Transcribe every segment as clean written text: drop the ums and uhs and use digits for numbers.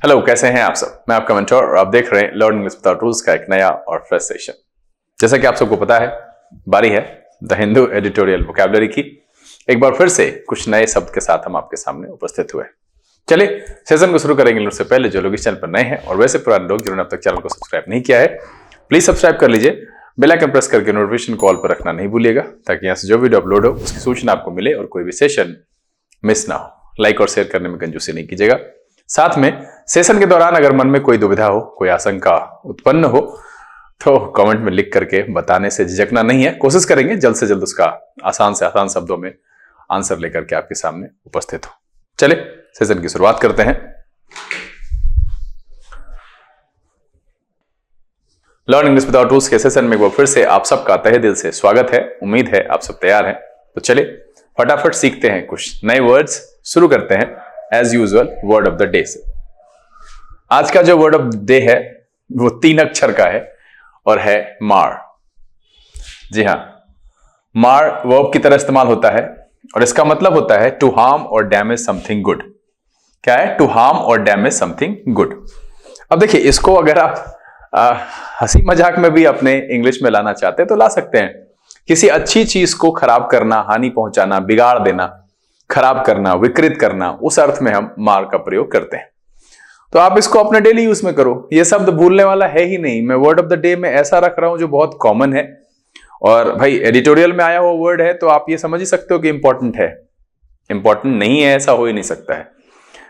Hello, कैसे हैं आप सब। मैं आपका मेंटर और आप देख रहे हैं लर्न इंग्लिश विदाउट रूल्स का एक नया और फ्रेश सेशन। जैसा कि आप सबको पता है, बारी है द हिंदू एडिटोरियल वोकैबुलरी की। एक बार फिर से कुछ नए शब्द के साथ हम आपके सामने उपस्थित हुए। चलिए सेशन को शुरू करेंगे। उससे पहले जो लोग इस चैनल पर नए हैं और वैसे पुराने लोग जिन्होंने अब तक चैनल को सब्सक्राइब नहीं किया है, प्लीज सब्सक्राइब कर लीजिए। बेल आइकन प्रेस करके नोटिफिकेशन कॉल पर रखना नहीं भूलिएगा, ताकि यहाँ से जो वीडियो अपलोड हो उसकी सूचना आपको मिले और कोई भी सेशन मिस ना हो। लाइक और शेयर करने में कंजूसी नहीं कीजिएगा। साथ में सेशन के दौरान अगर मन में कोई दुविधा हो, कोई आशंका उत्पन्न हो, तो कमेंट में लिख करके बताने से झिझकना नहीं है। कोशिश करेंगे जल्द से जल्द उसका आसान से आसान शब्दों में आंसर लेकर के आपके सामने उपस्थित हो। चलिए सेशन की शुरुआत करते हैं। लर्न इंग्लिश विदाउट रूल्स के सेशन में एक बार फिर से आप सबका तहे दिल से स्वागत है। उम्मीद है आप सब तैयार हैं। तो चलिए फटाफट सीखते हैं कुछ नए वर्ड्स। शुरू करते हैं as usual word of the day से। आज का जो वर्ड ऑफ द डे है वो 3 अक्षर का है और है मार। जी हां, मार वर्ब की तरह इस्तेमाल होता है और इसका मतलब होता है टू हार्म और डैमेज समथिंग गुड। क्या है? टू हार्म और डैमेज समथिंग गुड। अब देखिए, इसको अगर आप हंसी मजाक में भी अपने इंग्लिश में लाना चाहते हैं तो ला सकते हैं। किसी अच्छी चीज को खराब करना, हानि पहुंचाना, बिगाड़ देना, खराब करना, विकृत करना, उस अर्थ में हम मार का प्रयोग करते हैं। तो आप इसको अपने डेली यूज में करो। ये शब्द भूलने वाला है ही नहीं। मैं वर्ड ऑफ द डे में ऐसा रख रहा हूं जो बहुत कॉमन है, और भाई एडिटोरियल में आया हुआ वर्ड है तो आप ये समझ ही सकते हो कि इंपॉर्टेंट है। इंपॉर्टेंट नहीं है ऐसा हो ही नहीं सकता है।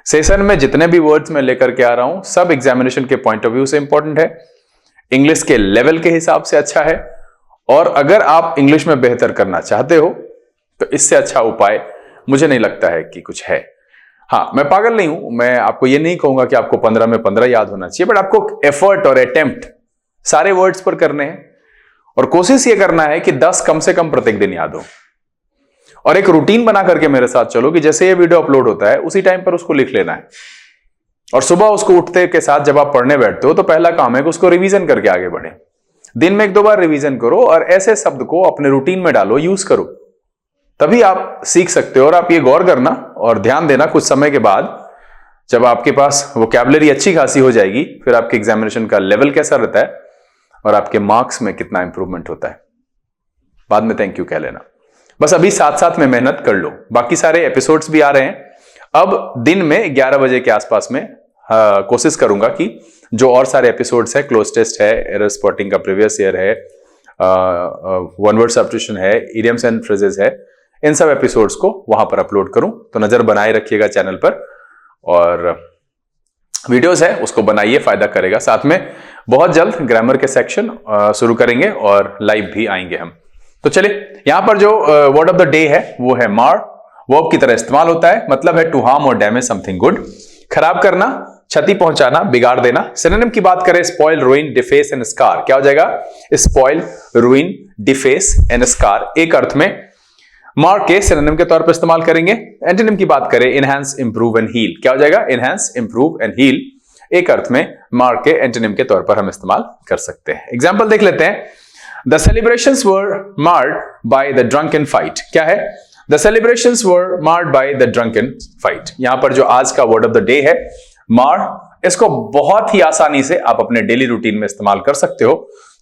सेशन में जितने भी वर्ड्स मैं लेकर के आ रहा हूं सब एग्जामिनेशन के पॉइंट ऑफ व्यू से इंपॉर्टेंट है, इंग्लिश के लेवल के हिसाब से अच्छा है, और अगर आप इंग्लिश में बेहतर करना चाहते हो तो इससे अच्छा उपाय मुझे नहीं लगता है कि कुछ है। हाँ, मैं पागल नहीं हूं। मैं आपको ये नहीं कहूंगा कि आपको 15 में 15 याद होना चाहिए, बट आपको एफर्ट और अटेम्प्ट सारे वर्ड्स पर करने हैं और कोशिश ये करना है कि 10 कम से कम प्रत्येक दिन याद हो। और एक रूटीन बना करके मेरे साथ चलो कि जैसे ये वीडियो अपलोड होता है उसी टाइम पर उसको लिख लेना है, और सुबह उसको उठते के साथ जब आप पढ़ने बैठते हो तो पहला काम है कि उसको रिवीजन करके आगे बढ़े। दिन में 1-2 बार रिवीजन करो और ऐसे शब्द को अपने रूटीन में डालो, यूज करो, तभी आप सीख सकते हो। और आप ये गौर करना और ध्यान देना, कुछ समय के बाद जब आपके पास वोकैबुलरी अच्छी खासी हो जाएगी, फिर आपके एग्जामिनेशन का लेवल कैसा रहता है और आपके मार्क्स में कितना इंप्रूवमेंट होता है। बाद में थैंक यू कह लेना। बस अभी साथ साथ में मेहनत कर लो। बाकी सारे एपिसोड्स भी आ रहे हैं। अब दिन में 11 बजे के आसपास में कोशिश करूंगा कि जो और सारे एपिसोड्स है, क्लोज टेस्ट है, एरर स्पॉटिंग का प्रीवियस ईयर है, वन वर्ड सब्स्टिट्यूशन है, इडियम्स एंड फ्रेजेस है, इन सब एपिसोड्स को वहां पर अपलोड करूं। तो नजर बनाए रखिएगा चैनल पर, और वीडियोस है उसको बनाइए, फायदा करेगा। साथ में बहुत जल्द ग्रामर के सेक्शन शुरू करेंगे और लाइव भी आएंगे हम। तो चलिए, यहां पर जो वर्ड ऑफ द डे है वो है मार। वर्ब की तरह इस्तेमाल होता है, मतलब है टू हार्म और डैमेज समथिंग गुड। खराब करना, क्षति पहुंचाना, बिगाड़ देना। सिनोनिम की बात करें, spoil, ruin, deface and scar. क्या हो जाएगा? Spoil, ruin, deface and scar. एक अर्थ में मार के सिनोनिम के तौर पर इस्तेमाल करेंगे। एंटोनिम की बात करें, इनहैंस, इंप्रूव एंड हील। क्या हो जाएगा? Enhance, improve and heal. एक अर्थ में मार के एंटोनिम के तौर पर हम इस्तेमाल कर सकते हैं। एग्जाम्पल देख लेते हैं। The celebrations were marred by the drunken fight. क्या है? The celebrations were marred by the drunken fight. यहां पर जो आज का वर्ड ऑफ द डे है मार, इसको बहुत ही आसानी से आप अपने डेली रूटीन में इस्तेमाल कर सकते हो,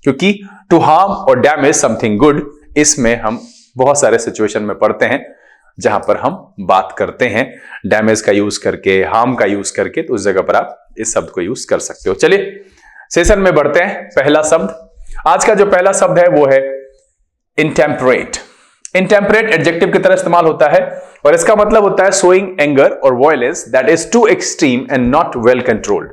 क्योंकि टू हार्म और डैमेज समथिंग गुड, इसमें हम बहुत सारे सिचुएशन में पढ़ते हैं जहां पर हम बात करते हैं डैमेज का यूज करके, हार्म का यूज करके। तो उस जगह पर आप इस शब्द को यूज कर सकते हो। चलिए सेशन में बढ़ते हैं। पहला शब्द, आज का जो पहला शब्द है वो है इंटेम्परेट। इंटेम्परेट एडजेक्टिव की तरह इस्तेमाल होता है और इसका मतलब होता है शोइंग एंगर और violence that is too extreme and not well controlled.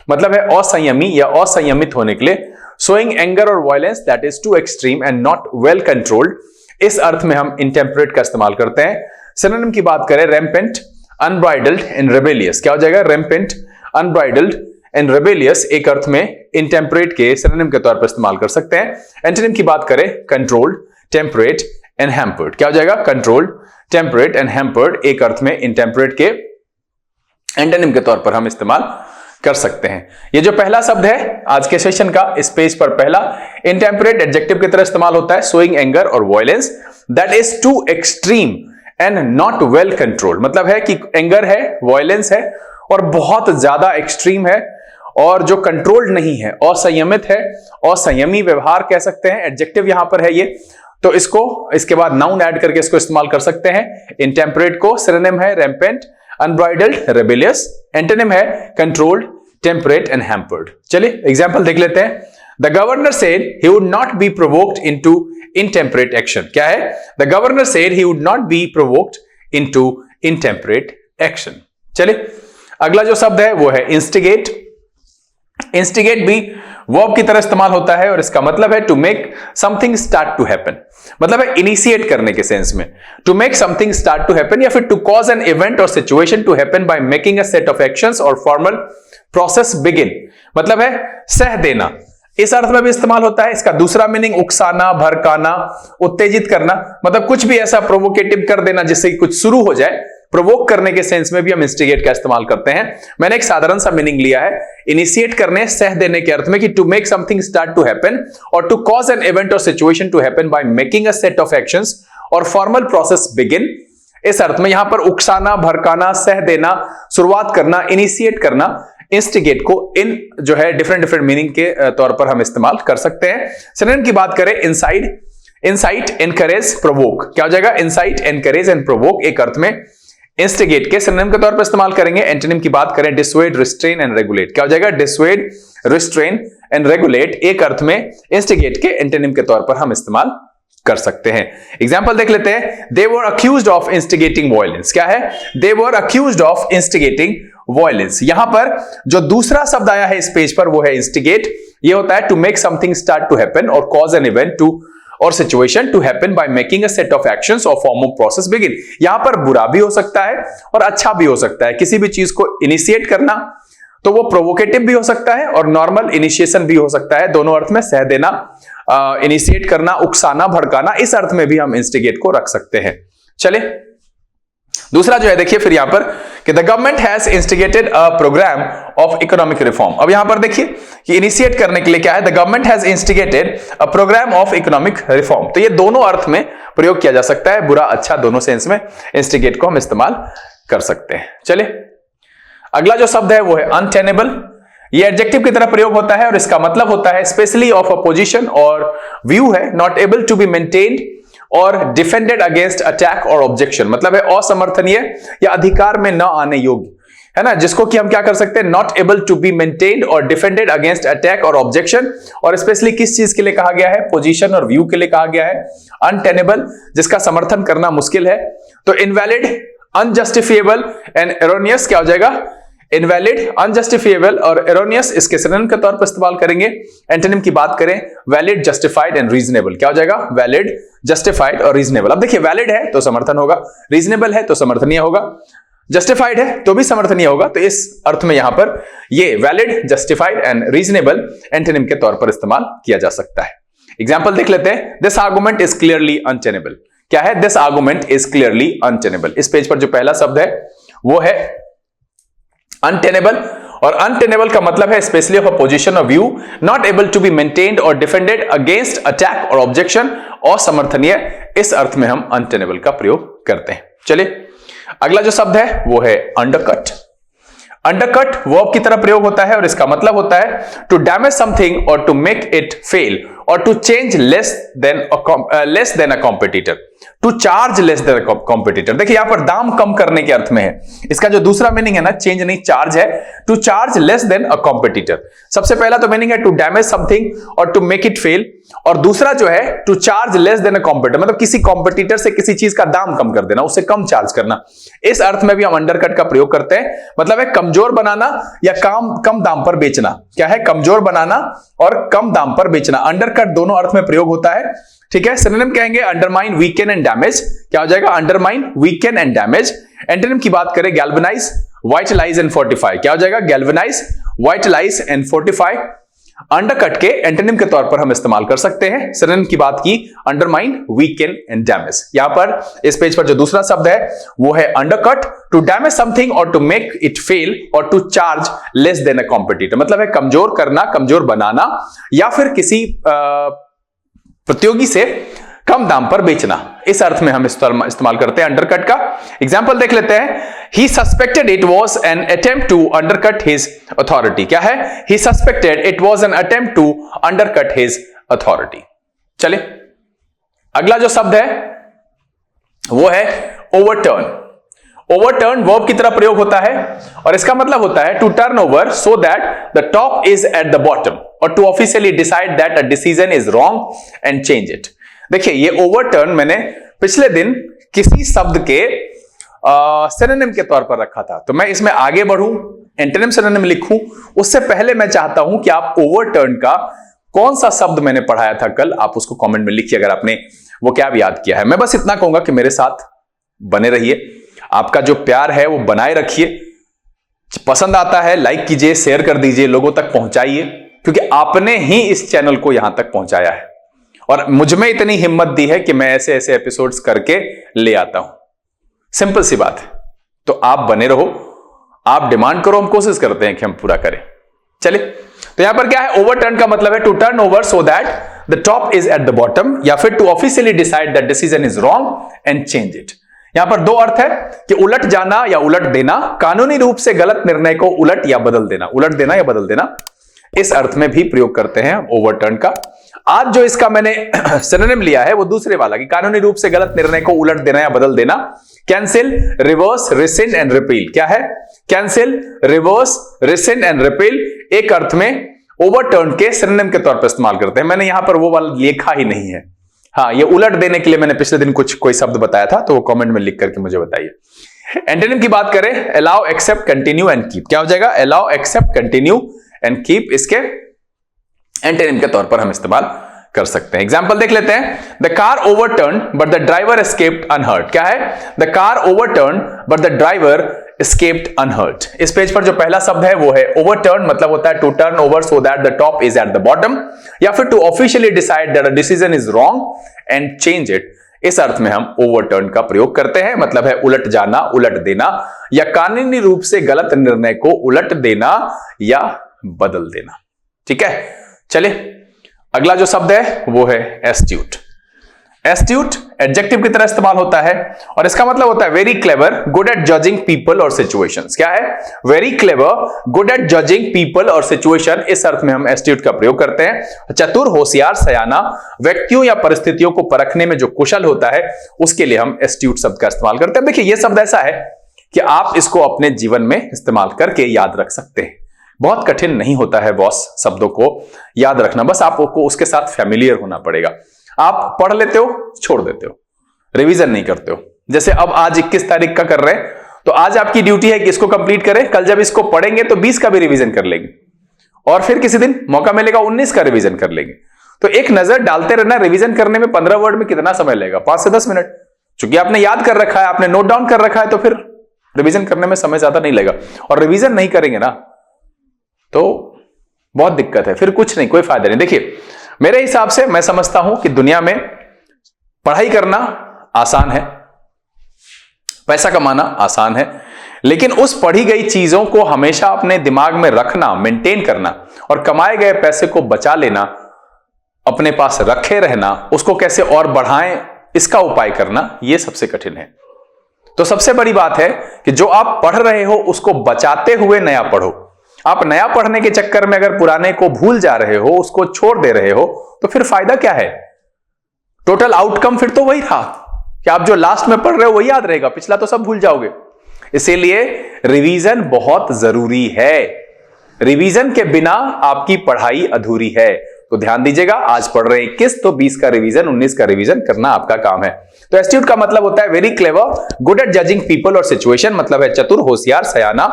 मतलब है असंयमी या असंयमित होने के लिए। शोइंग एंगर और violence that is too extreme and not well controlled, इस अर्थ में हम इंटेम्परेट का इस्तेमाल करते हैं। सिनोनिम की बात करें, रैम्पेंट, अनब्राइडल्ड एंड रेबेलियस। क्या हो जाएगा? Rampant, unbridled and rebellious. एक अर्थ में इंटेम्परेट के सिनोनिम के तौर पर इस्तेमाल कर सकते हैं। एंटोनिम की बात करें, कंट्रोल्ड, टेम्परेट एंड हैम्पर्ड। क्या हो जाएगा? Controlled, temperate and hampered. एक अर्थ में इंटेम्परेट के एंटोनिम के तौर पर हम इस्तेमाल कर सकते हैं। ये जो पहला शब्द है आज के सेशन का, इस पेज पर पहला, इंटेम्परेट एडजेक्टिव की तरह इस्तेमाल होता है शोइंग एंगर और violence that is too extreme and not well controlled. मतलब है कि एंगर है, वायलेंस है और बहुत ज्यादा एक्सट्रीम है और जो कंट्रोल्ड नहीं है, असंयमित है, असंयमी व्यवहार कह सकते हैं, एडजेक्टिव यहां पर है ये। तो इसको इसके बाद नाउन ऐड करके इसको इस्तेमाल कर सकते हैं। इनटेम्परेट को सिनोनिम है रैम्पेंट, अनब्राइडल्ड, रेबेलियस। एंटोनिम है कंट्रोल्ड, टेम्परेट एंड हैम्पर्ड। चलिए एग्जांपल देख लेते हैं। The governor said he would not be provoked into intemperate action. क्या है? The governor said he would not be provoked into intemperate action. चलिए अगला जो शब्द है वो है इंस्टिगेट। इंस्टिगेट भी वर्ब की तरह इस्तेमाल होता है और इसका मतलब है to make something start to happen, मतलब है इनिशिएट करने के सेंस में। To make something start to happen या फिर टू कॉज एन इवेंट और situation to happen by making a set of actions और फॉर्मल प्रोसेस बिगिन, मतलब है सह देना। इस अर्थ में भी इस्तेमाल होता है। इसका दूसरा मीनिंग उकसाना, भड़काना, उत्तेजित करना, मतलब कुछ भी ऐसा प्रोवोकेटिव कर देना जिससे कुछ शुरू हो जाए। प्रोवोक करने के सेंस में भी हम इंस्टिगेट का इस्तेमाल करते हैं। मैंने एक साधारण सा मीनिंग लिया है, इनिशिएट करने, सह देने के अर्थ में कि to make something start to happen और टू कॉज एन इवेंट और situation to happen by making a set of actions और फॉर्मल प्रोसेस बिगिन। इस अर्थ में यहां पर उकसाना, भड़काना, सह देना, शुरुआत करना, इनिशिएट करना, इंस्टिगेट को इन जो है डिफरेंट मीनिंग के तौर पर हम इस्तेमाल कर सकते हैं। सिनोनिम की बात करें, इंसाइड, इंसाइट, एनकरेज, प्रोवोक। क्या हो जाएगा? इंसाइट, एनकरेज एंड प्रोवोक एक अर्थ में इंस्टिगेट के सिनोनिम के तौर पर इस्तेमाल करेंगे। एंटोनिम की बात करें, डिसुएड, रिस्ट्रेन एंड रेगुलेट। क्या हो जाएगा? डिसुएड, रिस्ट्रेन एंड रेगुलेट एक अर्थ में इंस्टिगेट के एंटोनिम के तौर पर हम इस्तेमाल कर सकते हैं। एग्जाम्पल देख लेते हैं। दे वर अक्यूज्ड ऑफ इंस्टिगेटिंग वायलेंस। क्या है? दे वर अक्यूज्ड ऑफ इंस्टिगेटिंग वायलेंस। यहां पर जो दूसरा शब्द आया है इस पेज पर वो है इंस्टिगेट। ये होता है to make something start to happen और कॉज एन इवेंट टू और situation to happen by making a set of actions और फॉर्म ऑफ प्रोसेस बिगिन। यहां पर बुरा भी हो सकता है और अच्छा भी हो सकता है। किसी भी चीज को इनिशिएट करना तो वो प्रोवोकेटिव भी हो सकता है और नॉर्मल इनिशिएशन भी हो सकता है। दोनों अर्थ में सह देना, इनिशिएट करना, उकसाना, भड़काना, इस अर्थ में भी हम इंस्टिगेट को रख सकते हैं। चले दूसरा जो है देखिए फिर यहां पर कि the government has instigated a programme of economic reform. अब यहां पर देखिए कि इनिशिएट करने के लिए क्या है? The government has instigated a programme of economic reform. तो ये दोनों अर्थ में प्रयोग किया जा सकता है, बुरा अच्छा दोनों सेंस में इंस्टिगेट को हम इस्तेमाल कर सकते हैं। चले अगला जो शब्द है वो है अनटेनेबल। ये एडजेक्टिव की तरह प्रयोग होता है और इसका मतलब होता है स्पेशली ऑफ अ पोजीशन और व्यू है, not able to be maintained और डिफेंडेड अगेंस्ट अटैक और ऑब्जेक्शन, मतलब है असमर्थनीय या अधिकार में न आने योग्य, है ना, जिसको कि हम क्या कर सकते हैं? Not able to be maintained और डिफेंडेड अगेंस्ट अटैक और ऑब्जेक्शन। और स्पेशली किस चीज के लिए कहा गया है? पोजीशन और व्यू के लिए कहा गया है। अनटेनेबल, जिसका समर्थन करना मुश्किल है। तो इनवैलिड, अनजस्टिफिएबल एंड एरोनियस क्या हो जाएगा? इनवैलिड, अनजस्टिफिएबल और एरोनियस इसके सिनोनिम के तौर पर इस्तेमाल करेंगे। एंटोनिम की बात करें, वैलिड, जस्टिफाइड एंड रीजनेबल। क्या हो जाएगा? वैलिड, जस्टिफाइड और रीजनेबल। अब देखिए वैलिड है तो समर्थन होगा, रीजनेबल है तो समर्थनीय होगा, जस्टिफाइड है तो भी समर्थनीय होगा। तो इस अर्थ में यहां पर ये valid, justified and reasonable antonym के तौर पर इस्तेमाल किया जा सकता है। एग्जाम्पल देख लेते हैं। This argument is clearly untenable. क्या है? This argument is clearly untenable. इस पेज पर जो पहला शब्द है वो है अनटेनेबल और अनटेनेबल का मतलब है specially of a position of view, not able to be maintained और डिफेंडेड अगेंस्ट अटैक और ऑब्जेक्शन, असमर्थनीय। इस अर्थ में हम अनटेनेबल का प्रयोग करते हैं। चलिए अगला जो शब्द है वो है अंडरकट। अंडरकट वर्ब की तरह प्रयोग होता है और इसका मतलब होता है टू डैमेज समथिंग और टू मेक इट फेल और to change less than a competitor, to charge less than a competitor. देखिए यहां पर दाम कम करने के अर्थ में है। इसका जो दूसरा मीनिंग है ना, चेंज नहीं चार्ज है, to charge less than a competitor. सबसे पहला तो मीनिंग है टू डैमेज समथिंग और टू मेक इट फेल, और दूसरा जो है to charge less than a competitor, मतलब किसी कॉम्पिटिटर से किसी चीज का दाम कम कर देना, उससे कम चार्ज करना। इस अर्थ में भी हम अंडरकट का प्रयोग करते हैं, मतलब है कमजोर बनाना या कम दाम पर बेचना। क्या है? कमजोर बनाना और कम दाम पर बेचना। अंडरकट दोनों अर्थ में प्रयोग होता है। ठीक है, सिनोनिम कहेंगे अंडरमाइन, वीकन एंड डैमेज। क्या हो जाएगा? Undermine, weaken and damage. Antonym की बात करें, गैल्वेनाइज, वाइटलाइज एंड फोर्टिफाई। क्या हो जाएगा? Galvanise, vitalise and fortify. Undercut के एंटोनिम के तौर पर हम इस्तेमाल कर सकते हैं। सिनोनिम की बात की, अंडरमाइन, वीकन एंड डैमेज। यहां पर इस पेज पर जो दूसरा शब्द है वो है अंडरकट, टू डैमेज समथिंग और टू मेक इट फेल और to charge less than a competitor, मतलब है कमजोर करना, कमजोर बनाना या फिर किसी प्रतियोगी से कम दाम पर बेचना, इस अर्थ में हम इस्तेमाल करते हैं अंडरकट का। एग्जाम्पल देख लेते हैं। He suspected it was an attempt to undercut his authority. क्या है? He suspected it was an attempt to undercut his authority. चलिए अगला जो शब्द है वो है ओवरटर्न। ओवरटर्न वर्ब की तरह प्रयोग होता है और इसका मतलब होता है to turn over so that the top is at the bottom, और to officially decide that a decision is wrong and change it. देखिए ये ओवरटर्न मैंने पिछले दिन किसी शब्द के सिनोनिम के तौर पर रखा था, तो मैं इसमें आगे बढ़ूं, एंटोनिम सिनोनिम लिखूं, उससे पहले मैं चाहता हूं कि आप ओवरटर्न का कौन सा शब्द मैंने पढ़ाया था कल, आप उसको कमेंट में लिखिए अगर आपने वो क्या याद किया है। मैं बस इतना कहूंगा कि मेरे साथ बने रहिए, आपका जो प्यार है वो बनाए रखिए, पसंद आता है लाइक कीजिए, शेयर कर दीजिए, लोगों तक पहुंचाइए, क्योंकि आपने ही इस चैनल को यहां तक पहुंचाया है और मुझ में इतनी हिम्मत दी है कि मैं ऐसे ऐसे एपिसोड्स करके ले आता हूं। सिंपल सी बात है। तो आप बने रहो, आप डिमांड करो, हम कोशिश करते हैं कि हम पूरा करें। चलिए तो यहां पर क्या है? ओवरटर्न का मतलब है to turn over so that the top is at the bottom, या फिर to officially decide that decision is wrong and change it. यहां पर दो अर्थ है कि उलट जाना या उलट देना, कानूनी रूप से गलत निर्णय को उलट या बदल देना, उलट देना या बदल देना, इस अर्थ में भी प्रयोग करते हैं ओवरटर्न का। आज जो इसका मैंने सिनोनिम लिया है वो दूसरे वाला कि कानूनी रूप से गलत निर्णय को उलट देना या बदल देना। Cancel, reverse, resend and repeal. क्या है? Cancel, reverse, resend and repeal एक अर्थ में ओवरटर्न के सिनोनिम के तौर पर इस्तेमाल करते हैं। मैंने यहां पर वो वाला लिखा ही नहीं है। हाँ, ये उलट देने के लिए मैंने पिछले दिन कोई शब्द बताया था, तो वो कमेंट में लिख करके मुझे बताइए। एंटोनिम की बात करें, allow, accept, continue and keep. क्या हो जाएगा? Allow, accept, continue and keep इसके एंटोनिम के तौर पर हम इस्तेमाल कर सकते हैं। एग्जाम्पल देख लेते हैं। The car overturn but the driver escaped unhurt. क्या है? The car overturn but the driver escaped unhurt. इस पेज पर जो पहला शब्द है वो है ओवरटर्न, मतलब होता है to turn over so that the top is at the bottom, या फिर to officially decide that a decision is wrong and change it. इस अर्थ में हम ओवरटर्न का प्रयोग करते हैं, मतलब है उलट जाना, उलट देना, या कानूनी रूप से गलत निर्णय को उलट देना या बदल देना। ठीक है, चलिए अगला जो शब्द है वो है एस्ट्यूट। एस्ट्यूट एडजेक्टिव की तरह इस्तेमाल होता है और इसका मतलब होता है very clever, good at judging people और सिचुएशंस। क्या है? Very clever, good at judging people और सिचुएशन, इस अर्थ में हम एस्ट्यूट का प्रयोग करते हैं। चतुर, होशियार, सयाना, व्यक्तियों या परिस्थितियों को परखने में जो कुशल होता है उसके लिए हम एस्ट्यूट शब्द का इस्तेमाल करते हैं। देखिए यह शब्द ऐसा है कि आप इसको अपने जीवन में इस्तेमाल करके याद रख सकते हैं। बहुत कठिन नहीं होता है बॉस शब्दों को याद रखना, बस आपको उसके साथ फैमिलियर होना पड़ेगा। आप पढ़ लेते हो, छोड़ देते हो, रिवीजन नहीं करते हो। जैसे अब आज 21 तारीख का कर रहे हैं, तो आज आपकी ड्यूटी है कि इसको कंप्लीट करें, कल जब इसको पढ़ेंगे तो 20 का भी रिवीजन कर लेंगे, और फिर किसी दिन मौका मिलेगा 19 का रिवीजन कर लेंगे। तो एक नजर डालते रहना, रिवीजन करने में 15 वर्ड में कितना समय लगेगा? 5 से 10 मिनट। चूंकि आपने याद कर रखा है, आपने नोट डाउन कर रखा है, तो फिर रिवीजन करने में समय ज्यादा नहीं लगेगा। और रिवीजन नहीं करेंगे ना तो बहुत दिक्कत है, फिर कुछ नहीं, कोई फायदा नहीं। देखिए मेरे हिसाब से मैं समझता हूं कि दुनिया में पढ़ाई करना आसान है, पैसा कमाना आसान है, लेकिन उस पढ़ी गई चीजों को हमेशा अपने दिमाग में रखना, मेंटेन करना और कमाए गए पैसे को बचा लेना, अपने पास रखे रहना, उसको कैसे और बढ़ाएं, इसका उपाय करना, यह सबसे कठिन है। तो सबसे बड़ी बात है कि जो आप पढ़ रहे हो उसको बचाते हुए नया पढ़ो। आप नया पढ़ने के चक्कर में अगर पुराने को भूल जा रहे हो, उसको छोड़ दे रहे हो, तो फिर फायदा क्या है? टोटल आउटकम फिर तो वही रहा कि आप जो लास्ट में पढ़ रहे हो वही याद रहेगा, पिछला तो सब भूल जाओगे। इसीलिए रिवीजन बहुत जरूरी है। रिवीजन के बिना आपकी पढ़ाई अधूरी है। तो ध्यान दीजिएगा, आज पढ़ रहे हैं 21, तो 20 का रिवीजन, 19 का रिवीजन करना आपका काम है। तो एस्ट्यूट का मतलब होता है very clever, good at judging people और सिचुएशन, मतलब है चतुर, होशियार, सयाना,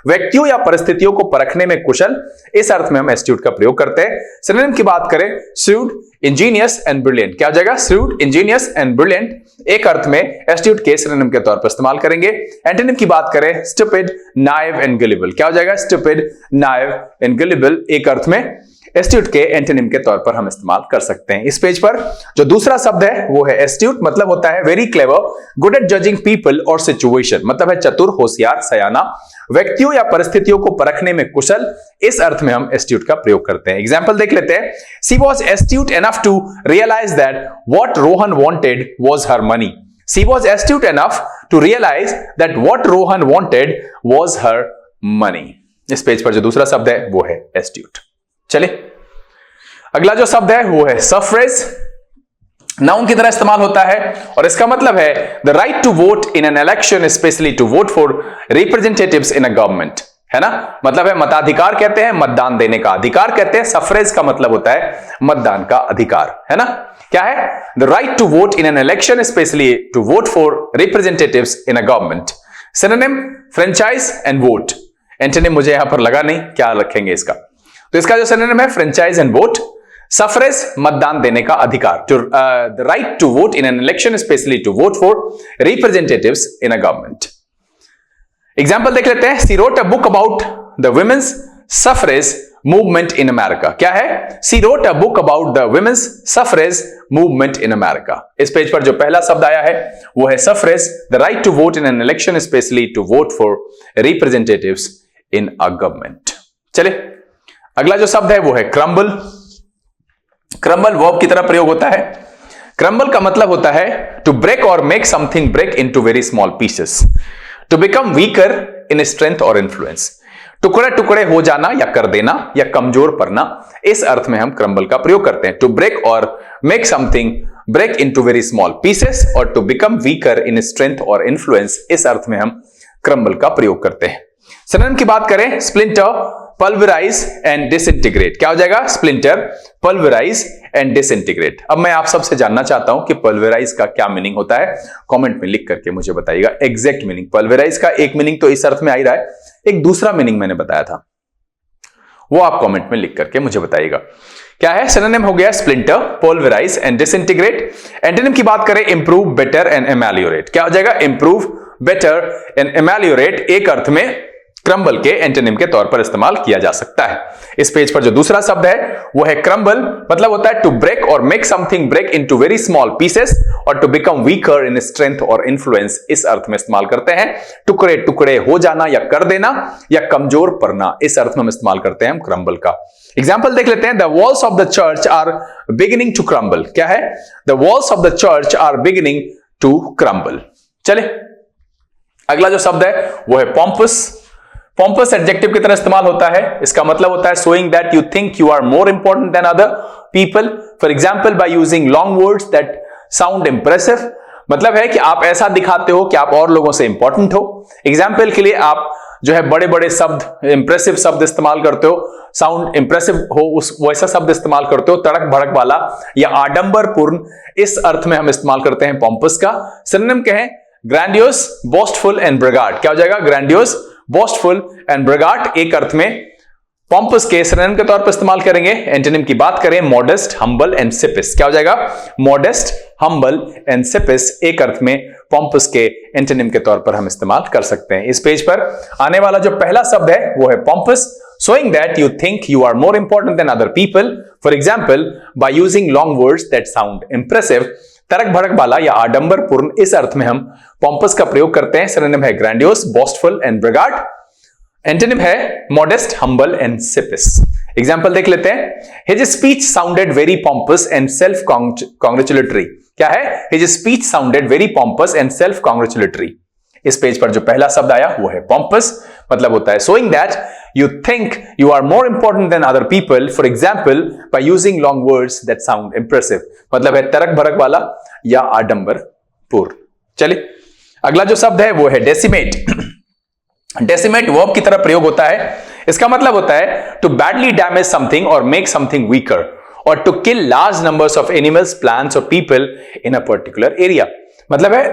व्यक्तियों या परिस्थितियों को परखने में कुशल, इस अर्थ में हम एस्ट्यूट का प्रयोग करते हैं। सिनोनिम की बात करें, श्रूड, इंजीनियस एंड ब्रिलियंट। क्या हो जाएगा? श्रूड, इंजीनियस एंड ब्रिलियंट एक अर्थ में एस्ट्यूट के सिनोनिम के तौर पर इस्तेमाल करेंगे। एंटोनिम की बात करें, स्टूपिड, नाइव एंड गलिबल। क्या हो जाएगा? स्टूपिड, नाइव एंड गलिबल एक अर्थ में एस्ट्यूट के एंटोनिम के तौर पर हम इस्तेमाल कर सकते हैं। इस पेज पर जो दूसरा शब्द है वो है एस्ट्यूट, मतलब होता है very clever, good at judging people और सिचुएशन, मतलब है चतुर, होशियार, सयाना, व्यक्तियों या परिस्थितियों को परखने में कुशल। इस अर्थ में हम एस्ट्यूट का प्रयोग करते हैं। एग्जाम्पल देख लेते हैं। She was astute enough to realise that what Rohan wanted was her money. She was astute enough to realise that what Rohan wanted was her money. इस पेज पर जो दूसरा शब्द है वो है एस्ट्यूट। चलिए अगला जो शब्द है वो है सफरेज, नाउन की तरह इस्तेमाल होता है और इसका मतलब है the right to vote in an election, specially to vote for representatives in a government, है ना। मतलब है मताधिकार कहते हैं, मतदान देने का अधिकार कहते हैं। सफरेज का मतलब होता है मतदान का अधिकार, है ना। क्या है? The right to vote in an election, specially to vote for representatives in a government. Synonym franchise and vote. Antonym मुझे यहां पर लगा नहीं, क्या रखेंगे इसका? तो इसका जो सिनोनिम है फ्रेंचाइज एंड वोट। सफरेज मतदान देने का अधिकार, to the right to vote in an election, specially to vote for representatives in a government. Example देख लेते हैं। She wrote a book about the women's suffrage movement in America. क्या है? She wrote a book about the women's suffrage movement in America. इस page पर जो पहला शब्द आया है वो है suffrage, the right to vote in an election, specially to vote for representatives in a government. चलिए अगला जो शब्द है वो है क्रम्बल। क्रम्बल वर्ब की तरह प्रयोग होता है। क्रम्बल का मतलब होता है टू ब्रेक और make something break into very small pieces, to become weaker in strength और इन्फ्लुएंस। टुकड़े टुकड़े हो जाना या कर देना या कमजोर पड़ना, इस अर्थ में हम क्रम्बल का प्रयोग करते हैं। टू ब्रेक और make something break into very small pieces और to become weaker in strength और इन्फ्लुएंस, इस अर्थ में हम क्रम्बल का प्रयोग करते हैं। सिनोनिम की बात करें, स्प्लिंटर, पल्वराइज एंड डिसइंटीग्रेट। क्या हो जाएगा? Splinter, pulverise and disintegrate. अब मैं आप सबसे जानना चाहता हूं कि पल्वराइज का क्या मीनिंग होता है, कमेंट में लिख करके मुझे बताइएगा एग्जैक्ट मीनिंग। पल्वराइज का एक मीनिंग तो इस अर्थ में आ ही रहा है, एक दूसरा मीनिंग मैंने बताया था, वो आप कमेंट में लिख करके मुझे बताइएगा क्या है। सिनोनिम हो गया splinter, pulverise and disintegrate. Antonym की बात करें, इंप्रूव, बेटर एंड एमेलियोरेट। क्या हो जाएगा? इंप्रूव, बेटर एंड एमेलियोरेट एक अर्थ में क्रम्बल के एंटोनिम के तौर पर इस्तेमाल किया जा सकता है। इस पेज पर जो दूसरा शब्द है वो है क्रम्बल, मतलब होता है टू ब्रेक और make something break into very small pieces और to become weaker in strength और इन्फ्लुएंस, इस अर्थ में इस्तेमाल करते हैं। टुकड़े टुकड़े हो जाना या कर देना या कमजोर पड़ना, इस अर्थ में हम इस्तेमाल करते हैं क्रम्बल का। एग्जाम्पल देख लेते हैं। The walls of the church are beginning to crumble. क्या है? The walls of the church are beginning to crumble. चले अगला जो शब्द है वो है पॉम्पस। पॉम्पस एडजेक्टिव की तरह इस्तेमाल होता है। इसका मतलब होता है showing that you think you are more important than other people, for example by using long words that sound impressive. मतलब है कि आप ऐसा दिखाते हो कि आप और लोगों से इंपॉर्टेंट हो। एग्जाम्पल के लिए आप जो है बड़े बड़े शब्द, इंप्रेसिव शब्द इस्तेमाल करते हो, साउंड इंप्रेसिव हो उस वैसा शब्द इस्तेमाल करते हो, तड़क भड़क वाला या आडंबरपूर्ण, इस अर्थ में हम इस्तेमाल करते हैं पॉम्पस का। सिनोनिम कहें, ग्रैंडियोस, बोस्टफुल एंड ब्रेगार्ट। क्या हो जाएगा? ग्रैंडियोस, बोस्टफुल एंड ब्रेगार्ट एक अर्थ में पॉम्पस के सिनोनिम के तौर पर इस्तेमाल करेंगे। एंटोनिम की बात करें, मॉडेस्ट, हम्बल एंड सिपिस। क्या हो जाएगा? मॉडेस्ट, हम्बल एंड सिपिस एक अर्थ में पॉम्पस के एंटोनिम के तौर पर हम इस्तेमाल कर सकते हैं। इस पेज पर आने वाला जो पहला शब्द है वो है pompous, showing that you think you are more important than other people, for example by using long words that sound impressive। तड़क भड़क वाला या आडंबरपूर्ण, इस अर्थ में हम पॉम्पस का प्रयोग करते हैं। सिनोनिम है ग्रैंडियोस, बोस्टफुल एंड ब्रेगार्ट। एंटोनिम है मॉडेस्ट, हम्बल एंड सिपिस। एग्जाम्पल देख लेते हैं। His speech sounded very pompous and self congratulatory. क्या है? His speech sounded very pompous and self congratulatory. इस पेज पर जो पहला शब्द आया वो है पॉम्पस, मतलब होता है showing that you think you are more important than other people, for example by using long words that sound impressive। मतलब है तड़क भड़क वाला या आडंबरपूर्ण। चलिए अगला जो शब्द है वो है डेसिमेट। डेसिमेट वर्ब की तरह प्रयोग होता है। इसका मतलब होता है टू बैडली डैमेज समथिंग और मेक समथिंग वीकर और to kill large numbers of animals, plants और people in a particular area. मतलब है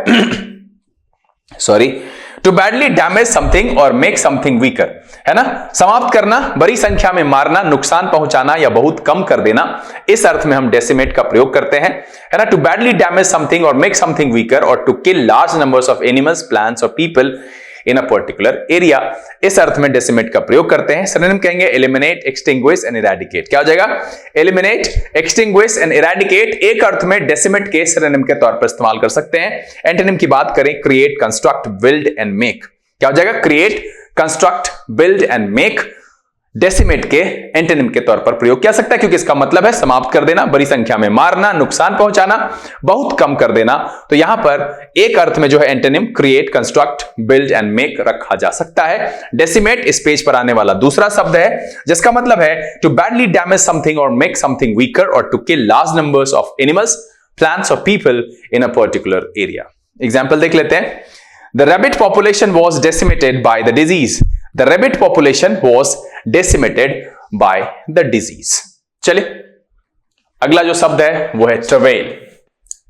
टू बैडली डैमेज समथिंग और मेक समथिंग वीकर, है ना। समाप्त करना, बड़ी संख्या में मारना, नुकसान पहुंचाना या बहुत कम कर देना, इस अर्थ में हम डेसिमेट का प्रयोग करते हैं, है ना। टू बैडली डैमेज समथिंग और मेक समथिंग वीकर और to kill large numbers of animals, plants और people in a particular area. इस अर्थ में डेसिमेट का प्रयोग करते हैं। सिनोनिम कहेंगे एलिमिनेट, एक्सटिंग्विश एंड इरेडिकेट। क्या हो जाएगा? एलिमिनेट, एक्सटिंग्विश एंड इरेडिकेट एक अर्थ में डेसिमेट के सिनोनिम के तौर पर इस्तेमाल कर सकते हैं। एंटोनिम की बात करें, create, construct, build and make. क्या हो जाएगा? Create, construct, build and make decimate के एंटोनिम के तौर पर प्रयोग किया सकता है, क्योंकि इसका मतलब है समाप्त कर देना, बड़ी संख्या में मारना, नुकसान पहुंचाना, बहुत कम कर देना। तो यहां पर एक अर्थ में जो है antonym create, construct, build and make रखा जा सकता है। डेसिमेट इस पेज पर आने वाला दूसरा शब्द है, जिसका मतलब है टू बैडली डैमेज समथिंग और मेक समथिंग वीकर और to kill large numbers of animals, plants और people in a particular area. Example देख लेते हैं। The rabbit population was decimated by the disease. The rabbit population was decimated by the disease. चलिए अगला जो शब्द है वो है ट्रेवल।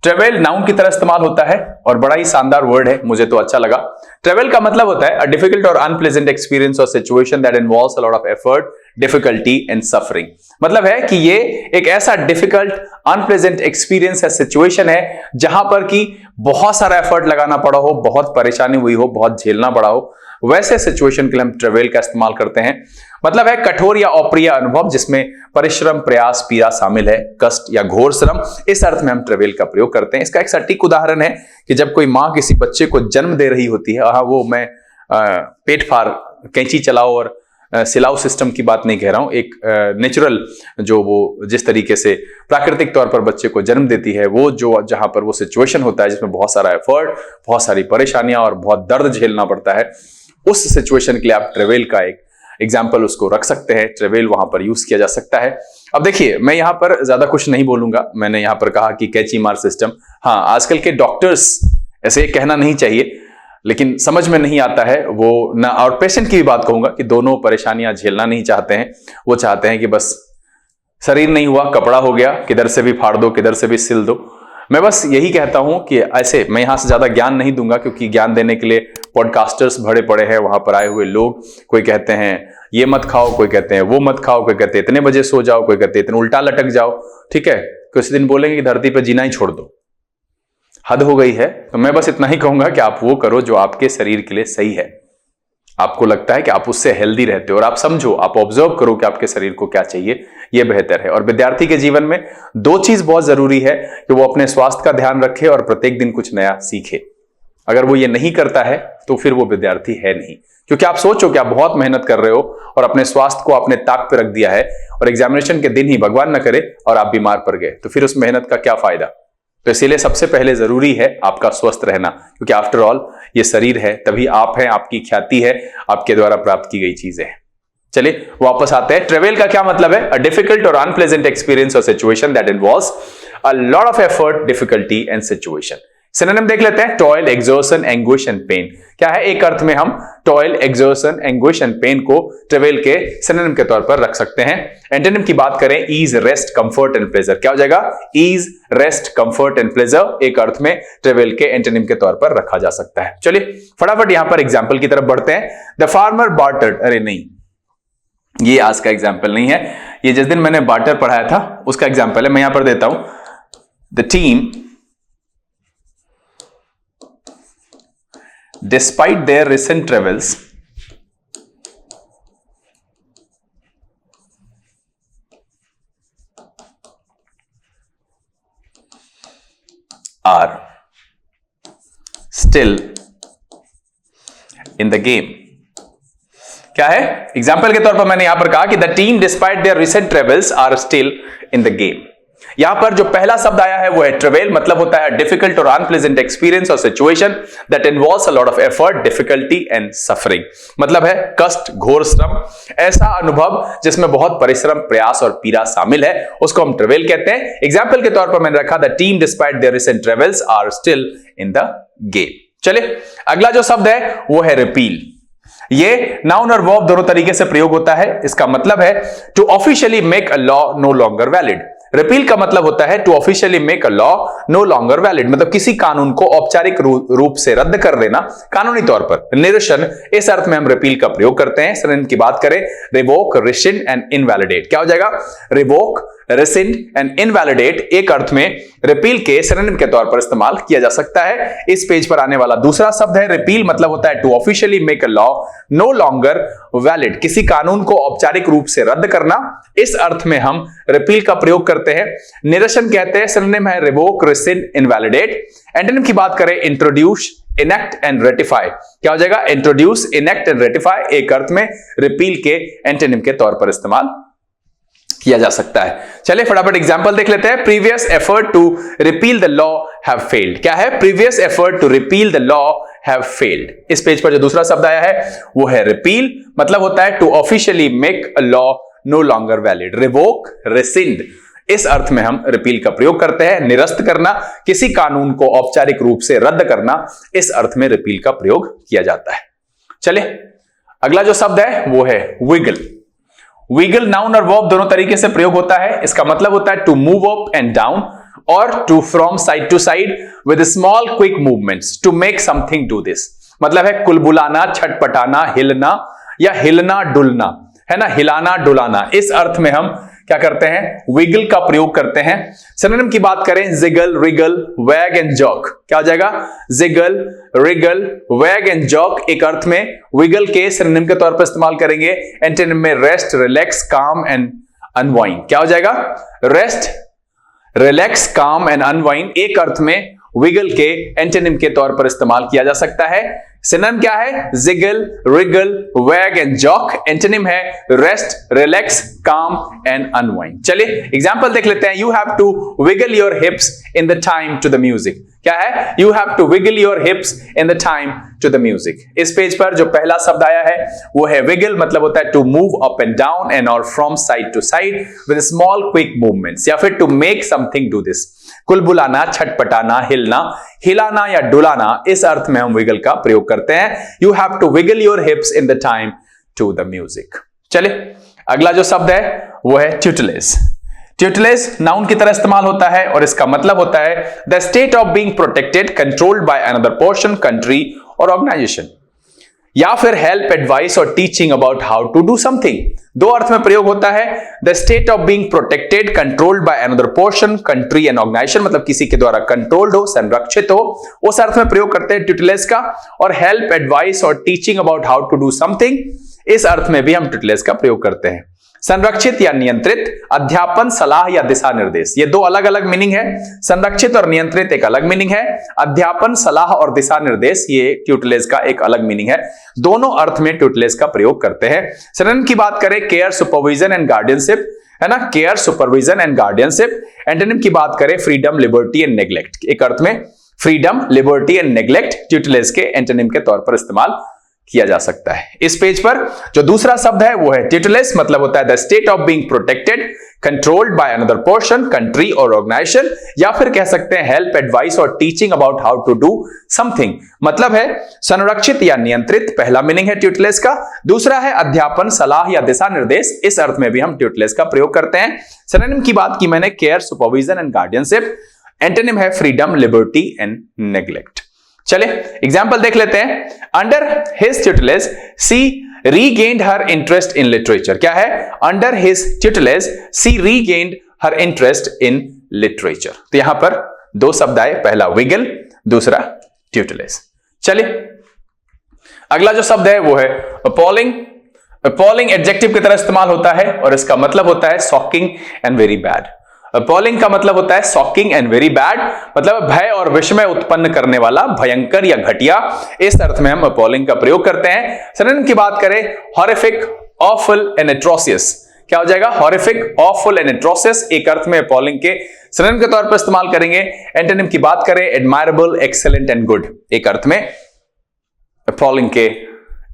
ट्रेवल नाउन की तरह इस्तेमाल होता है और बड़ा ही शानदार वर्ड है, मुझे तो अच्छा लगा। ट्रेवल का मतलब होता है अ डिफिकल्ट और अनप्लेजेंट एक्सपीरियंस और situation that involves a lot of effort, difficulty and suffering. मतलब है कि ये एक ऐसा डिफिकल्ट, अनप्लेजेंट एक्सपीरियंस है, सिचुएशन है जहां पर कि बहुत सारा एफर्ट लगाना पड़ा हो, बहुत परेशानी हुई हो, बहुत झेलना पड़ा हो, वैसे सिचुएशन के लिए हम ट्रेवल का इस्तेमाल करते हैं। मतलब है कठोर या अप्रिय अनुभव जिसमें परिश्रम, प्रयास, पीड़ा शामिल है, कष्ट या घोर श्रम, इस अर्थ में हम ट्रेवल का प्रयोग करते हैं। इसका एक सटीक उदाहरण है कि जब कोई मां किसी बच्चे को जन्म दे रही होती है, वो मैं पेट फार, कैंची चलाओ और सिलाओ सिस्टम की बात नहीं कह रहा हूं, एक नेचुरल जो वो जिस तरीके से प्राकृतिक तौर पर बच्चे को जन्म देती है, वो जो जहां पर वो सिचुएशन होता है जिसमें बहुत सारा एफर्ट, बहुत सारी परेशानियां और बहुत दर्द झेलना पड़ता है, उस सिचुएशन के लिए आप ट्रेवल का एक एग्जाम्पल उसको रख सकते हैं। ट्रेवल वहां पर यूज किया जा सकता है। अब देखिए, मैं यहां पर ज्यादा कुछ नहीं बोलूंगा। मैंने यहां पर कहा कि कैंची मार सिस्टम, हाँ आजकल के डॉक्टर्स ऐसे कहना नहीं चाहिए, लेकिन समझ में नहीं आता है वो ना। और पेशेंट की भी बात कहूंगा कि दोनों परेशानियां झेलना नहीं चाहते हैं, वो चाहते हैं कि बस शरीर नहीं हुआ, कपड़ा हो गया, किधर से भी फाड़ दो, किधर से भी सिल दो। मैं बस यही कहता हूं कि ऐसे, मैं यहां से ज्यादा ज्ञान नहीं दूंगा क्योंकि ज्ञान देने के लिए पॉडकास्टर्स भरे पड़े हैं, वहां पर आए हुए लोग, कोई कहते हैं ये मत खाओ, कोई कहते हैं वो मत खाओ, कोई कहते हैं इतने बजे सो जाओ, कोई कहते हैं इतने उल्टा लटक जाओ, ठीक है, कुछ दिन बोलेंगे कि धरती पर जीना ही छोड़ दो, हद हो गई है। तो मैं बस इतना ही कहूंगा कि आप वो करो जो आपके शरीर के लिए सही है, आपको लगता है कि आप उससे हेल्दी रहते हो, और आप समझो, आप ऑब्जर्व करो कि आपके शरीर को क्या चाहिए, ये बेहतर है। और विद्यार्थी के जीवन में दो चीज बहुत जरूरी है कि वो अपने स्वास्थ्य का ध्यान रखे और प्रत्येक दिन कुछ नया सीखे। अगर वो ये नहीं करता है तो फिर वो विद्यार्थी है नहीं, क्योंकि आप सोचो कि आप बहुत मेहनत कर रहे हो और अपने स्वास्थ्य को अपने ताक पे रख दिया है, और एग्जामिनेशन के दिन ही भगवान न करे और आप बीमार पड़ गए, तो फिर उस मेहनत का क्या फायदा। तो इसीलिए सबसे पहले जरूरी है आपका स्वस्थ रहना, क्योंकि आफ्टर ऑल ये शरीर है, तभी आप हैं, आपकी ख्याति है, आपके द्वारा प्राप्त की गई चीजें हैं। चलिए वापस आते हैं। ट्रेवल का क्या मतलब है? अ डिफिकल्ट और अनप्लेजेंट एक्सपीरियंस और situation that involves a lot of effort, difficulty and situation. Synonym देख लेते हैं। Toil, exertion, anguish and pain. क्या है? एक अर्थ में हम toil, exertion, anguish and pain को ट्रेवल के सिनोनिम के तौर पर रख सकते हैं। एंटोनिम की बात करें, ease, rest, comfort and pleasure. क्या हो जाएगा? Ease, rest, comfort and pleasure एक अर्थ में ट्रेवल के एंटोनिम के तौर पर रखा जा सकता है। चलिए फटाफट यहां पर एग्जाम्पल की तरफ बढ़ते हैं। द फार्मर बार्टर्ड, अरे नहीं, ये आज का एग्जाम्पल नहीं है, ये जिस दिन मैंने बार्टर पढ़ाया था उसका एग्जाम्पल है, मैं यहां पर देता हूं। The team despite their recent travels are still in the game। क्या है? एग्जाम्पल के तौर पर मैंने यहां पर कहा कि the team despite their recent travels are still in the game. यहां पर जो पहला शब्द आया है वो है ट्रेवल, मतलब होता है डिफिकल्ट और अनप्लेजेंट एक्सपीरियंस और situation that involves a lot of effort, difficulty and suffering. मतलब है कष्ट, घोर श्रम, ऐसा अनुभव जिसमें बहुत परिश्रम, प्रयास और पीड़ा शामिल है, उसको हम ट्रेवल कहते हैं। एग्जाम्पल के तौर पर मैंने रखा the team despite their recent travels are still in the game. चलिए अगला जो शब्द है वो है रिपील। ये नाउन और वर्ब दोनों तरीके से प्रयोग होता है। इसका मतलब है to officially make a law no longer valid. Repeal का मतलब होता है to officially make a law no longer valid, मतलब किसी कानून को औपचारिक रूप से रद्द कर देना, कानूनी तौर पर निरसन, इस अर्थ में हम रिपील का प्रयोग करते हैं। सिनोनिम की बात करें, रिवोक, रिशिन एंड इनवैलिडेट। क्या हो जाएगा? रिवोक, rescind एंड invalidate एक अर्थ में रिपील के सिनोनिम के तौर पर इस्तेमाल किया जा सकता है। इस पेज पर आने वाला दूसरा शब्द है रिपील, मतलब होता है to officially make a law no longer valid, किसी कानून को औपचारिक रूप से रद्द करना। इस अर्थ में हम रिपील का प्रयोग करते हैं। निरसन कहते हैं, सिनोनिम है रिवोक, रिसिंड, इनवैलिडेट। एंटोनिम की बात करें इंट्रोड्यूस, इनेक्ट एंड रेटिफाई। क्या हो जाएगा? इंट्रोड्यूस, इनेक्ट एंड रेटिफाई एक अर्थ में रिपील के एंटोनिम के तौर पर इस्तेमाल किया जा सकता है। चलिए फटाफट एग्जांपल देख लेते हैं। Previous effort to repeal the law have failed. क्या है? Previous effort to repeal the law have failed. इस पेज पर जो दूसरा शब्द आया है वो है रिपील, मतलब होता है to officially make a law no longer valid. Revoke, rescind इस अर्थ में हम रिपील का प्रयोग करते हैं। निरस्त करना, किसी कानून को औपचारिक रूप से रद्द करना, इस अर्थ में रिपील का प्रयोग किया जाता है। चलिए अगला जो शब्द है वो है विगल। विगल नाउन और वर्ब दोनों तरीके से प्रयोग होता है। इसका मतलब होता है to move up and down और to from side to side with small quick movements to make something do this. मतलब है कुलबुलाना, छटपटाना, हिलना या हिलना डुलना, है ना, हिलाना डुलाना। इस अर्थ में हम क्या करते हैं? विगल का प्रयोग करते हैं। सिनोनिम की बात करें jiggle, wriggle, wag and Jacques. क्या हो जाएगा? Jiggle, wriggle, wag and Jacques एक अर्थ में विगल के सिनोनिम के तौर पर इस्तेमाल करेंगे। एंटोनिम में rest, relax, calm and unwind. क्या हो जाएगा? Rest, relax, calm and unwind एक अर्थ में विगल के एंटोनिम के तौर पर इस्तेमाल किया जा सकता है। सिनोनिम क्या है? Jiggle, wriggle, wag and jog. Antonym है rest, relax, calm and unwind. चलिए एग्जांपल देख लेते हैं। You have to wiggle your hips in the time to the music. क्या है? You have to wiggle your hips in the time to the music. इस page पर जो पहला शब्द आया है वो है विगल, मतलब होता है to move up and down and और from side to side with small quick movements, या फिर to make something do this. कुलबुलाना, छटपटाना, हिलना, हिलाना या डुलाना, इस अर्थ में हम विगल का प्रयोग करते हैं। You have to wiggle your hips in the time to the music. चलिए अगला जो शब्द है वो है ट्यूटलेज। ट्यूटलेज नाउन की तरह इस्तेमाल होता है और इसका मतलब होता है the state of being protected, controlled by another person, country और ऑर्गेनाइजेशन, या फिर हेल्प, एडवाइस और teaching about how to do something. दो अर्थ में प्रयोग होता है। The state of being protected, controlled by another person, country and organisation, मतलब किसी के द्वारा कंट्रोल्ड हो, संरक्षित हो, उस अर्थ में प्रयोग करते हैं ट्यूटलेज का। और हेल्प, एडवाइस और teaching about how to do something, इस अर्थ में भी हम ट्यूटलेज का प्रयोग करते हैं। संरक्षित या नियंत्रित, अध्यापन, सलाह या दिशा निर्देश, ये दो अलग अलग मीनिंग है। संरक्षित और नियंत्रित एक अलग मीनिंग है। अध्यापन, सलाह और दिशा निर्देश ये ट्यूटलेज का एक अलग मीनिंग है। दोनों अर्थ में ट्यूटलेज का प्रयोग करते हैं। सिनोनिम की बात करें केयर, सुपरविजन एंड गार्डियनशिप, है ना, care, supervision and guardianship. Antonym की बात करें फ्रीडम, लिबर्टी एंड नेग्लेक्ट। एक अर्थ में freedom, liberty and neglect tutelage के एंटोनिम के तौर पर इस्तेमाल किया जा सकता है। इस पेज पर जो दूसरा शब्द है वो है ट्यूटलेस, मतलब होता है the state of being protected, controlled by another person, country और ऑर्गेनाइजेशन, या फिर कह सकते हैं हेल्प, एडवाइस और teaching about how to do something. मतलब है संरक्षित या नियंत्रित, पहला मीनिंग है ट्यूटलेस का। दूसरा है अध्यापन, सलाह या दिशा निर्देश, इस अर्थ में भी हम ट्यूटलेस का प्रयोग करते हैं। सिनोनिम की बात की मैंने care, supervision and guardianship. Antonym है फ्रीडम, लिबर्टी एंड नेग्लेक्ट। चलिए एग्जाम्पल देख लेते हैं। Under his tutelage she regained her interest in literature. क्या है? Under his tutelage she regained her interest in literature. तो यहां पर दो शब्द आए, पहला विगल, दूसरा ट्यूटलेज। चलिए अगला जो शब्द है वो है अपॉलिंग। अपॉलिंग एडजेक्टिव की तरह इस्तेमाल होता है और इसका मतलब होता है shocking and very bad. Appalling का मतलब होता है शॉकिंग एंड वेरी बैड, मतलब भय और विस्मय उत्पन्न करने वाला, भयंकर या घटिया। इस अर्थ में हम अपॉलिंग का प्रयोग करते हैं। सिनोनिम की बात करें हॉरिफिक, ऑफुल एंड एट्रोसियस। क्या हो जाएगा? हॉरिफिक, ऑफुल एंड एट्रोसियस एक अर्थ में अपॉलिंग के सिनोनिम के तौर पर इस्तेमाल करेंगे। एंटोनिम की बात करें एडमायरेबल, एक्सेलेंट एंड गुड, एक अर्थ में अपॉलिंग के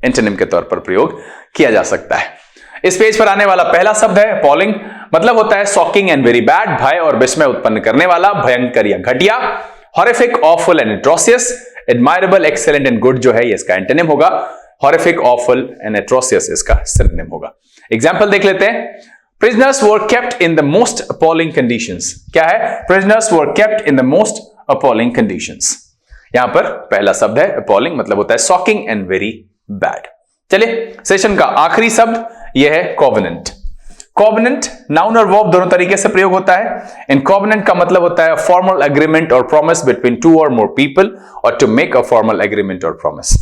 एंटोनिम के तौर पर प्रयोग किया जा सकता है। इस पेज पर आने वाला पहला शब्द है अपॉलिंग, मतलब होता है शॉकिंग एंड वेरी बैड, भय और विस्मय उत्पन्न करने वाला, भयंकर या घटिया। Horrific, awful and atrocious, admirable, excellent and good जो है ये इसका एंटोनिम होगा। हॉरिफिक, ऑफुल एंड एट्रोसियस इसका सिनोनिम होगा। एग्जांपल देख लेते हैं। Prisoners were kept in the most appalling conditions. क्या है? Prisoners were kept in the most appalling conditions. यहां पर पहला शब्द है अपॉलिंग, मतलब होता है शॉकिंग एंड वेरी बैड। चलिए सेशन का आखिरी शब्द यह है कोवेनेंट। कॉवेनेंट नाउन और वर्ब दोनों तरीके से प्रयोग होता है। इन कॉवेनेंट का मतलब होता है फॉर्मल एग्रीमेंट और प्रॉमिस बिटवीन टू और मोर पीपल और to make a formal agreement और प्रॉमिस,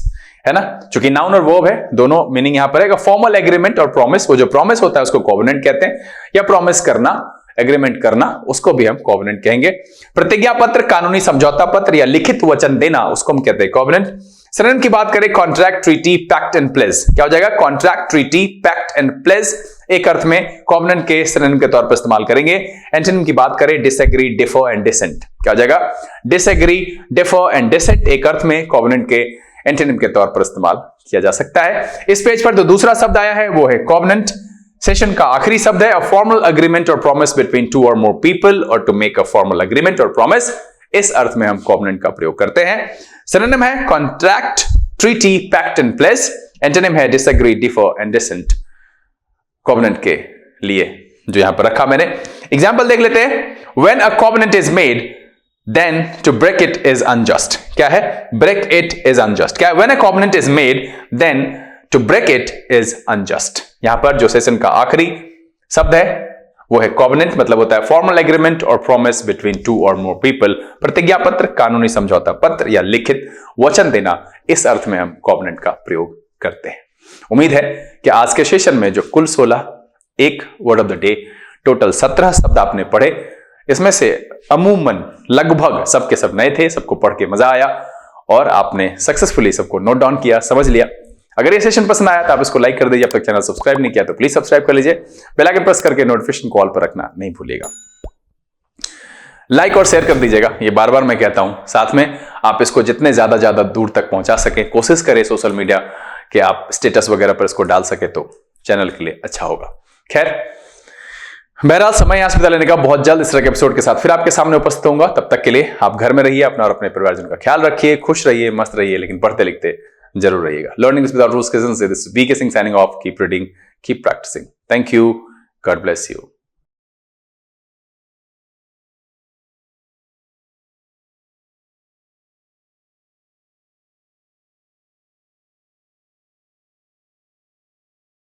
है ना। चूंकि नाउन और वर्ब है, दोनों मीनिंग यहां पर है। फॉर्मल एग्रीमेंट और प्रॉमिस, वो जो प्रॉमिस होता है उसको कॉवेनेंट कहते हैं, या प्रॉमिस करना, एग्रीमेंट करना, उसको भी हम कॉवेनेंट कहेंगे। प्रतिज्ञा पत्र, कानूनी समझौता पत्र या लिखित वचन देना, उसको हम कहते हैं कॉवेनेंट। सिनोनिम की बात करें, contract, treaty, pact and pledge. क्या हो जाएगा? Contract, treaty, pact and pledge एक अर्थ में कॉवेनेंट के सिनोनिम के तौर पर इस्तेमाल करेंगे। एंटोनिम की बात करें, डिसएग्री, डिफर एंड डिसेंट। क्या हो जाएगा? डिसएग्री, डिफर एंड डिसेंट एक अर्थ में कॉवेनेंट के एंटोनिम के तौर पर इस्तेमाल किया जा सकता है। इस पेज पर जो दूसरा शब्द आया है वो है कॉवेनेंट। सेशन का आखिरी शब्द है, अ फॉर्मल एग्रीमेंट और प्रॉमिस बिटवीन टू और मोर पीपल और to make a formal agreement और प्रॉमिस। इस अर्थ में हम कॉवेनेंट का प्रयोग करते हैं। सिनोनिम है contract, treaty, pact and pledge. Antonym है disagree, differ and dissent covenant के लिए, जो यहां पर रखा मैंने। एग्जांपल देख लेते हैं। When a covenant is made then to break it is unjust. क्या है? Break it is unjust. क्या है? When a covenant is made then to break it is unjust. यहां पर जो सेशन का आखिरी शब्द है वो है कॉवेनेंट, मतलब होता है फॉर्मल एग्रीमेंट और प्रॉमिस बिटवीन टू और मोर पीपल। प्रतिज्ञा पत्र, कानूनी समझौता पत्र या लिखित वचन देना, इस अर्थ में हम कॉवेनेंट का प्रयोग करते हैं। उम्मीद है कि आज के सेशन में जो कुल 16 एक word of the day, total 17 शब्द आपने पढ़े, इसमें से अमूमन लगभग सबके सब नए थे, सबको पढ़ के मजा आया और आपने सक्सेसफुली सबको नोट डाउन किया, समझ लिया। अगर ये सेशन पसंद आया तो आप इसको लाइक कर दीजिए। अब तक चैनल सब्सक्राइब नहीं किया तो प्लीज सब्सक्राइब कर लीजिए। बेल आइकन प्रेस करके नोटिफिकेशन कॉल पर रखना नहीं भूलिएगा। लाइक और शेयर कर दीजिएगा, ये बार बार मैं कहता हूं। साथ में आप इसको जितने ज्यादा दूर तक पहुंचा सके कोशिश करें सोशल मीडिया के आप स्टेटस वगैरह पर इसको डाल सके तो चैनल के लिए अच्छा होगा। खैर, बहरहाल समय यहां से विदा लेने का। बहुत जल्द इस तरह के एपिसोड के साथ फिर आपके सामने उपस्थित होऊंगा। तब तक के लिए आप घर में रहिए, अपना और अपने परिवारजन का ख्याल रखिए, खुश रहिए, मस्त रहिए, लेकिन पढ़ते लिखते जरूर रहिएगा। Learning without rules, this is BK Singh signing off. Keep reading, keep practising. Thank you, God bless you.